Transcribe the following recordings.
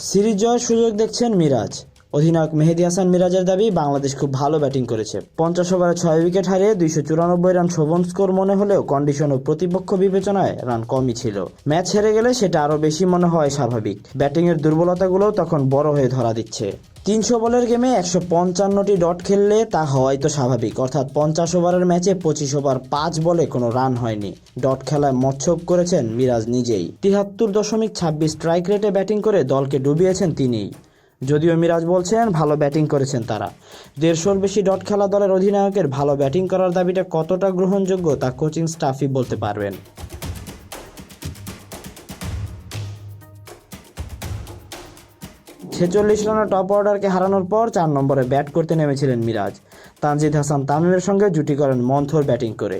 Series জয়ের সুযোগ দেখছেন মিরাজ। অধিনায়ক মেহেদী হাসান মিরাজের দাবি, বাংলাদেশ খুব ভালো ব্যাটিং করেছে। 50 ওভারে 6 উইকেট হারিয়ে 294 রান শোভন স্কোর মনে হলেও কন্ডিশন ও প্রতিপক্ষ বিবেচনায় রান কমই ছিল। ম্যাচ হেরে গেলে সেটা আরও বেশি মনে হয় স্বাভাবিক। ব্যাটিংয়ের দুর্বলতাগুলোও তখন বড় হয়ে ধরা দিচ্ছে। 300 বলের গেমে 155টি ডট খেললে তা হওয়াই তো স্বাভাবিক। অর্থাৎ 50 ওভারের ম্যাচে 25 ওভার 5 বলে কোনো রান হয়নি। ডট খেলায় মচ্ছব করেছেন মিরাজ নিজেই। 73.26 স্ট্রাইক রেটে ব্যাটিং করে দলকে ডুবিয়েছেন তিনিই। যদিও মিরাজ বলছেন ভালো ব্যাটিং করেছেন তারা। 150-র বেশি ডট খেলা দলের অধিনায়কের ভালো ব্যাটিং করার দাবিটা কতটা গ্রহণযোগ্য তা কোচিং স্টাফই বলতে পারবেন। 46 রানে টপ অর্ডারকে হারানোর পর 4 নম্বরে ব্যাট করতে নেমেছিলেন মিরাজ। তানজিদ হাসান তামিমের সঙ্গে জুটি করেন মন্থর ব্যাটিং করে।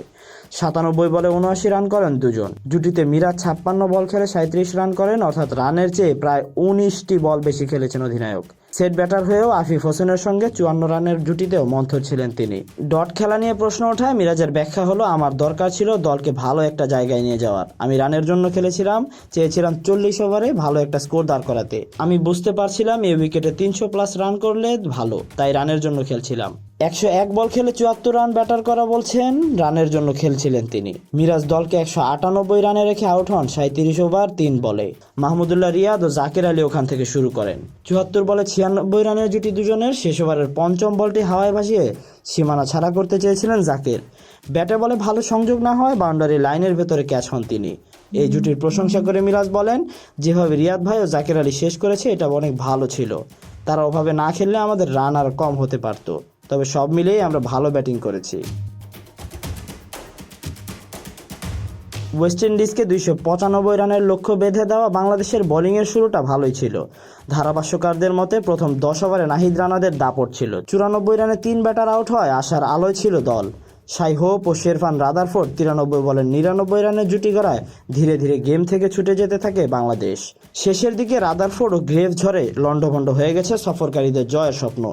97 বলে 79 রান করেন দুজন। জুটিতে মিরাজ 56 বল খেলে 37 রান করেন, অর্থাৎ রানের চেয়ে প্রায় 19টি বল বেশি খেলেছেন অধিনায়ক। সেট ব্যাটার হয়েও আফিফ হোসেনের সঙ্গে 54 রানের জুটিতেও মন্থর ছিলেন তিনি। ডট খেলা নিয়ে প্রশ্ন ওঠায় মিরাজের ব্যাখ্যা হলো, আমার দরকার ছিল দলকে ভালো একটা জায়গায় নিয়ে যাওয়ার। আমি রানের জন্য খেলেছিলাম, চেয়েছিলাম 40 ওভারে ভালো একটা স্কোর দাঁড় করাতে। আমি বুঝতে পারছিলাম এই উইকেটে 300+ রান করলে ভালো, তাই রানের জন্য খেলছিলাম। 101 বল খেলে 74 রান ব্যাটার করা বলছেন রানের জন্য খেলছিলেন তিনি। মিরাজ দলকে 198 রানে রেখে আউট হন 37 ওভার 3 বলে। মাহমুদুল্লাহ রিয়াদ ও জাকের আলী ওখান থেকে শুরু করেন। 74 বলে 96 রানের জুটি দুজনের। শেষ ওভারের 5ম বলটি হাওয়ায় ভাসিয়ে সীমানা ছাড়া করতে চেয়েছিলেন জাকের। ব্যাটে বলে ভালো সংযোগ না হয় বাউন্ডারি লাইনের ভেতরে ক্যাচ হন তিনি। এই জুটির প্রশংসা করে মিরাজ বলেন, যেভাবে রিয়াদ ভাই ও জাকের আলী শেষ করেছে এটা অনেক ভালো ছিল। তারা ওভাবে না খেললে আমাদের রান আর কম হতে পারত। তবে সব মিলিয়ে আমরা ভালো ব্যাটিং করেছি। ওয়েস্ট ইন্ডিজকে 295 রানের লক্ষ্য বেঁধে দেওয়া বাংলাদেশের বোলিংয়ের শুরুটা ভালোই ছিল। ধারাভাষ্যকারদের মতে প্রথম 10 ওভারে নাহিদ রানাদের দাপট ছিল। 94 রানে 3 ব্যাটার আউট হয়, আশার আলোয় ছিল দল। শাই হোপ ও শেরফান রাদারফোর্ড 93 বলে 99 রানের জুটি গড়ায় ধীরে ধীরে গেম থেকে ছুটে যেতে থাকে বাংলাদেশ। শেষের দিকে রাদারফোর্ড ও গ্রেভ ঝড়ে লন্ডভন্ড হয়ে গেছে সফরকারীদের জয়ের স্বপ্ন।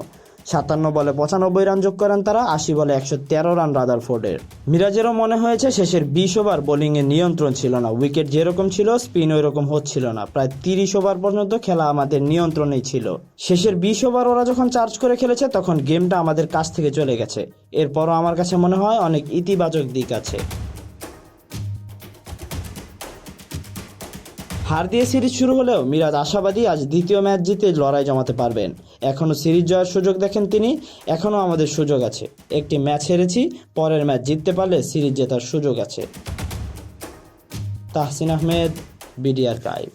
57 বলে 95 রান যোগ করেন তারা। 80 বলে 113 রান রাদারফোর্ডের। মিরাজেরও মনে হয়েছে শেষের 20 ওভার বোলিংয়ে নিয়ন্ত্রণ ছিল না। উইকেট যেরকম ছিল স্পিন ওই রকম হচ্ছিল না। প্রায় 30 ওভার পর্যন্ত খেলা আমাদের নিয়ন্ত্রণেই ছিল। শেষের 20 ওভার ওরা যখন চার্জ করে খেলেছে তখন গেমটা আমাদের কাছ থেকে চলে গেছে। এরপরও আমার কাছে মনে হয় অনেক ইতিবাচক দিক আছে। হার দিয়ে সিরিজ শুরু হলেও মিরাজ আশাবাদী আজ দ্বিতীয় ম্যাচ জিতে লড়াই জমাতে পারবেন। এখনও সিরিজ জয়ের সুযোগ দেখেন তিনি। এখনও আমাদের সুযোগ আছে। একটি ম্যাচ হেরেছি, পরের ম্যাচ জিততে পারলে সিরিজ জেতার সুযোগ আছে। Tahsin Ahmed, BD archive.